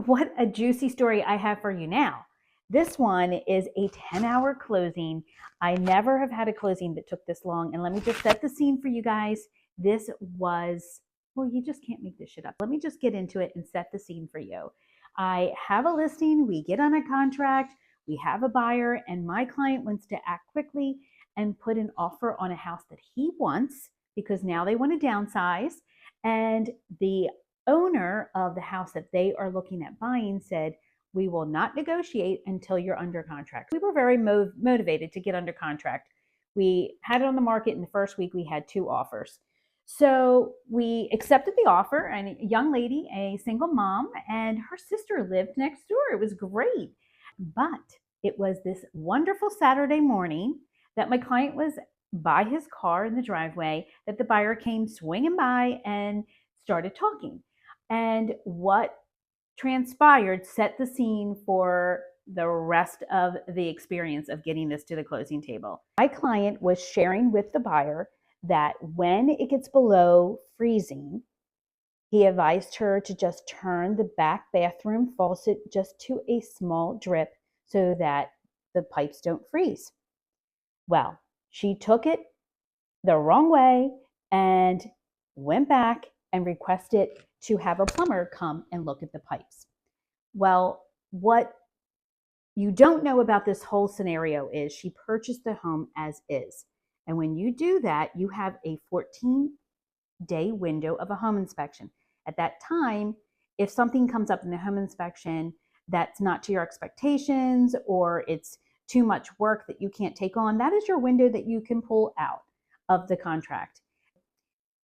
what a juicy story I have for you now. This one is a 10-hour closing. I never have had a closing that took this long. And let me just set the scene for you guys. This was, well, you just can't make this shit up. Let me just get into it and set the scene for you. I have a listing. We get on a contract. We have a buyer, and my client wants to act quickly and put an offer on a house that he wants because now they want to downsize. And the owner of the house that they are looking at buying said, we will not negotiate until you're under contract. We were very motivated to get under contract. We had it on the market in the first week. We had 2 offers. So we accepted the offer, and a young lady, a single mom, and her sister lived next door. It was great. But it was this wonderful Saturday morning that my client was by his car in the driveway, that the buyer came swinging by and started talking. And what transpired set the scene for the rest of the experience of getting this to the closing table. My client was sharing with the buyer that when it gets below freezing, he advised her to just turn the back bathroom faucet just to a small drip so that the pipes don't freeze. Well, she took it the wrong way and went back and requested to have a plumber come and look at the pipes. Well, what you don't know about this whole scenario is she purchased the home as is. And when you do that, you have a 14-day window of a home inspection. At that time, if something comes up in the home inspection that's not to your expectations or it's too much work that you can't take on, that is your window that you can pull out of the contract.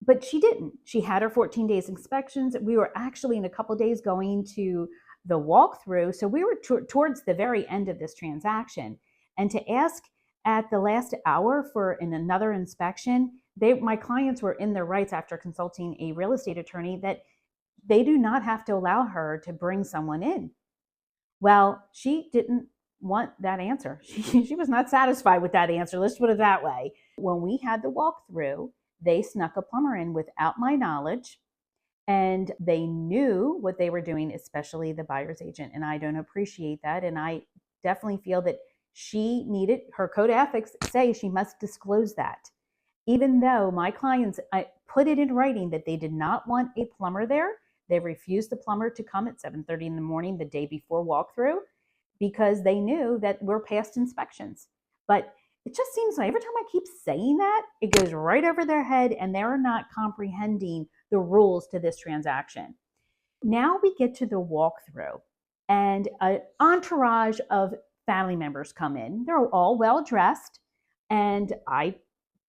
But she didn't. She had her 14 days inspections. We were actually in a couple of days going to the walkthrough. So we were towards the very end of this transaction. And to ask at the last hour for another inspection, my clients were in their rights after consulting a real estate attorney that they do not have to allow her to bring someone in. Well, she didn't want that answer. She was not satisfied with that answer. Let's put it that way. When we had the walkthrough, they snuck a plumber in without my knowledge, and they knew what they were doing, especially the buyer's agent. And I don't appreciate that. And I definitely feel that she needed, her code of ethics say she must disclose that. Even though my clients put it in writing that they did not want a plumber there, they refused the plumber to come at 7:30 in the morning the day before walkthrough because they knew that we're past inspections. But it just seems like every time I keep saying that, it goes right over their head and they're not comprehending the rules to this transaction. Now we get to the walkthrough and an entourage of family members come in. They're all well dressed, and I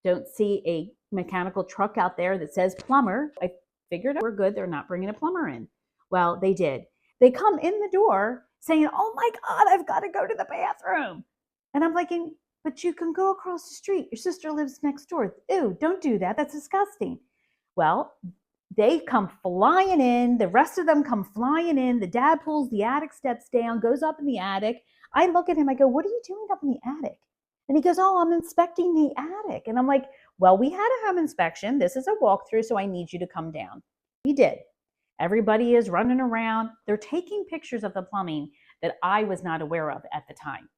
don't see a mechanical truck out there that says plumber. I figured we're good. They're not bringing a plumber in. Well, they did. They come in the door saying, oh my God, I've got to go to the bathroom. And I'm like, but you can go across the street. Your sister lives next door. Ew, don't do that. That's disgusting. Well, they come flying in. The rest of them come flying in. The dad pulls the attic steps down, goes up in the attic. I look at him. I go, what are you doing up in the attic? And he goes, oh, I'm inspecting the attic. And I'm like, well, we had a home inspection. This is a walkthrough, so I need you to come down. We did. Everybody is running around. They're taking pictures of the plumbing that I was not aware of at the time.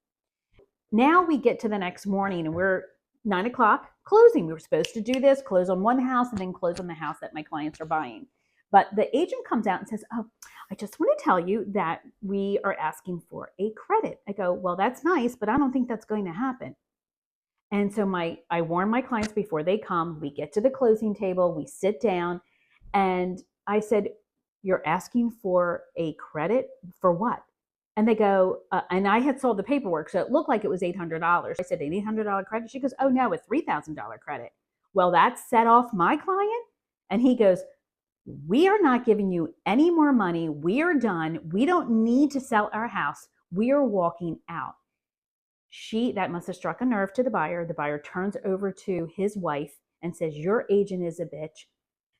Now we get to the next morning and we're 9 o'clock closing. We were supposed to do this, close on one house and then close on the house that my clients are buying. But the agent comes out and says, oh, I just want to tell you that we are asking for a credit. I go, well, that's nice, but I don't think that's going to happen. And so I warn my clients before they come. We get to the closing table, we sit down, and I said, you're asking for a credit for what? And they go, and I had sold the paperwork, so it looked like it was $800. I said, an $800 credit? She goes, oh no, a $3,000 credit. Well, that set off my client, and he goes, we are not giving you any more money. We are done. We don't need to sell our house. We are walking out. That must have struck a nerve to the buyer. The buyer turns over to his wife and says, your agent is a bitch.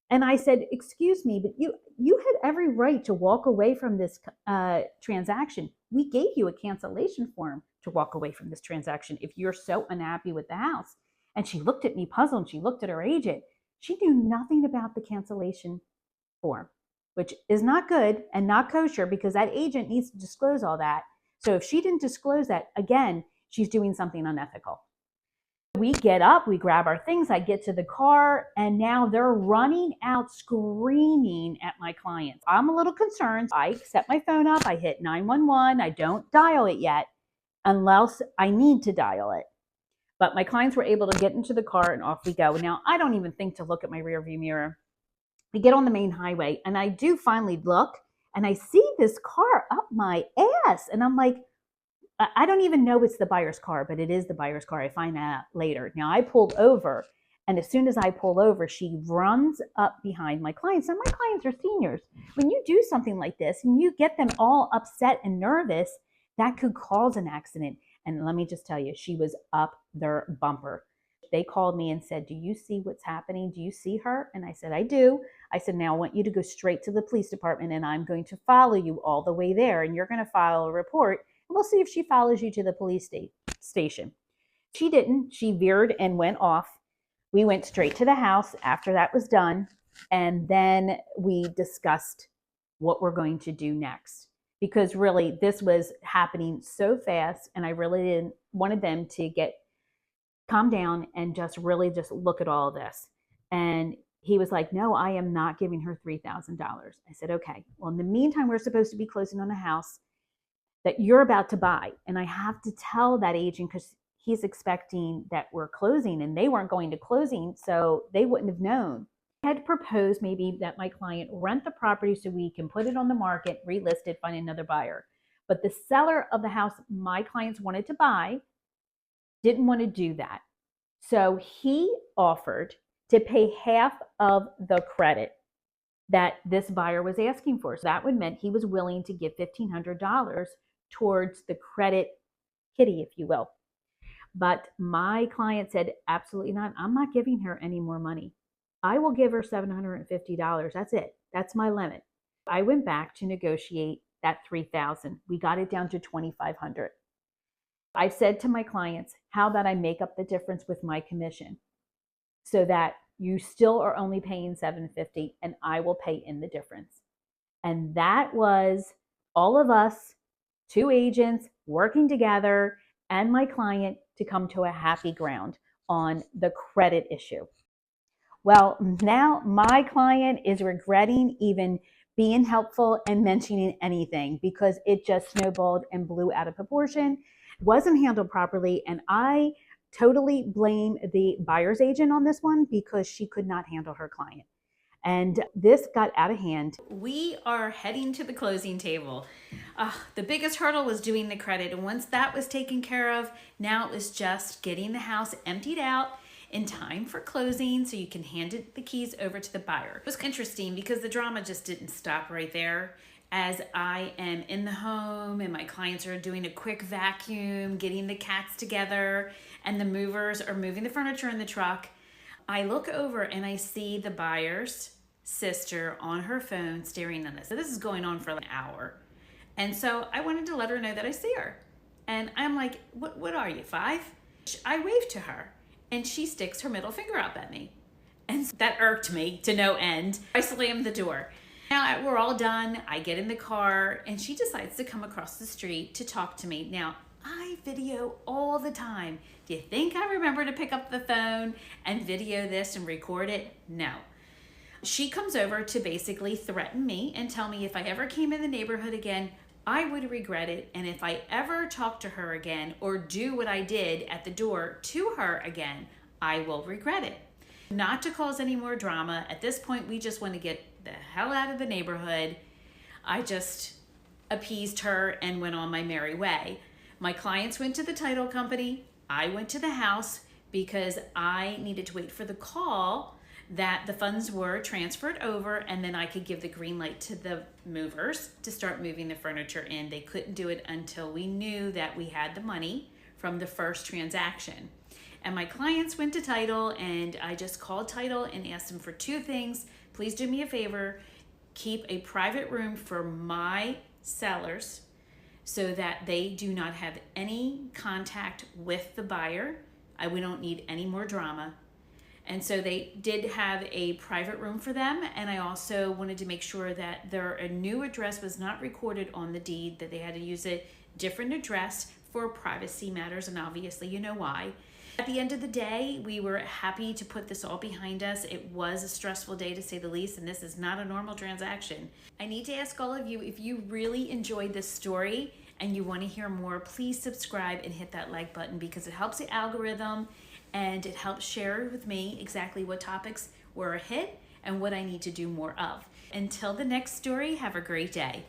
And I said, excuse me, but you had every right to walk away from this transaction. We gave you a cancellation form to walk away from this transaction if you're so unhappy with the house. And she looked at me puzzled. She looked at her agent. She knew nothing about the cancellation form. which is not good and not kosher because that agent needs to disclose all that. So if she didn't disclose that, again, she's doing something unethical. We get up, we grab our things, I get to the car, and now they're running out screaming at my clients. I'm a little concerned. I set my phone up, I hit 911. I don't dial it yet unless I need to dial it. But my clients were able to get into the car and off we go. Now, I don't even think to look at my rearview mirror. We get on the main highway and I do finally look and I see this car up my ass. And I'm like, I don't even know it's the buyer's car, but it is the buyer's car. I find that out later. Now I pulled over, and as soon as I pull over, she runs up behind my clients. And my clients are seniors. When you do something like this and you get them all upset and nervous, that could cause an accident. And let me just tell you, she was up their bumper. They called me and said, do you see what's happening? Do you see her? And I said, I do. I said, now I want you to go straight to the police department and I'm going to follow you all the way there. And you're going to file a report. We'll see if she follows you to the police station. She didn't. She veered and went off. We went straight to the house after that was done. And then we discussed what we're going to do next. Because really, this was happening so fast. And I really wanted them to get calm down and just really just look at all of this. And he was like, no, I am not giving her $3,000. I said, okay. Well, in the meantime, we're supposed to be closing on a house that you're about to buy. And I have to tell that agent because he's expecting that we're closing and they weren't going to closing, so they wouldn't have known. I had proposed maybe that my client rent the property so we can put it on the market, relist it, find another buyer. But the seller of the house my clients wanted to buy didn't want to do that. So he offered to pay half of the credit that this buyer was asking for. So that would mean he was willing to give $1,500 towards the credit kitty, if you will. But my client said, absolutely not. I'm not giving her any more money. I will give her $750. That's it. That's my limit. I went back to negotiate that $3,000. We got it down to $2,500. I said to my clients, how about I make up the difference with my commission so that you still are only paying $750 and I will pay in the difference. And that was all of us, two agents working together and my client to come to a happy ground on the credit issue. Well, now my client is regretting even being helpful and mentioning anything because it just snowballed and blew out of proportion, wasn't handled properly, and I totally blame the buyer's agent on this one because she could not handle her client. And this got out of hand. We are heading to the closing table. The biggest hurdle was doing the credit. And once that was taken care of, now it was just getting the house emptied out in time for closing so you can hand the keys over to the buyer. It was interesting because the drama just didn't stop right there. As I am in the home and my clients are doing a quick vacuum, getting the cats together, and the movers are moving the furniture in the truck, I look over and I see the buyer's sister on her phone staring at us. So this is going on for like an hour. And so I wanted to let her know that I see her. And I'm like, what are you, 5? I waved to her and she sticks her middle finger up at me. And that irked me to no end. I slammed the door. Now we're all done. I get in the car and she decides to come across the street to talk to me. Now, I video all the time. Do you think I remember to pick up the phone and video this and record it? No. She comes over to basically threaten me and tell me if I ever came in the neighborhood again, I would regret it. And if I ever talk to her again or do what I did at the door to her again, I will regret it. Not to cause any more drama. At this point, we just want to get the hell out of the neighborhood. I just appeased her and went on my merry way. My clients went to the title company. I went to the house because I needed to wait for the call that the funds were transferred over and then I could give the green light to the movers to start moving the furniture in. They couldn't do it until we knew that we had the money from the first transaction. And my clients went to title and I just called title and asked them for 2 things. Please do me a favor, keep a private room for my sellers so that they do not have any contact with the buyer. We don't need any more drama. And so they did have a private room for them. And I also wanted to make sure that their new address was not recorded on the deed, that they had to use a different address for privacy matters. And obviously, you know why. At the end of the day, we were happy to put this all behind us. It was a stressful day to say the least, and this is not a normal transaction. I need to ask all of you, if you really enjoyed this story and you want to hear more, please subscribe and hit that like button, because it helps the algorithm and it helps share with me exactly what topics were a hit and what I need to do more of. Until the next story, have a great day.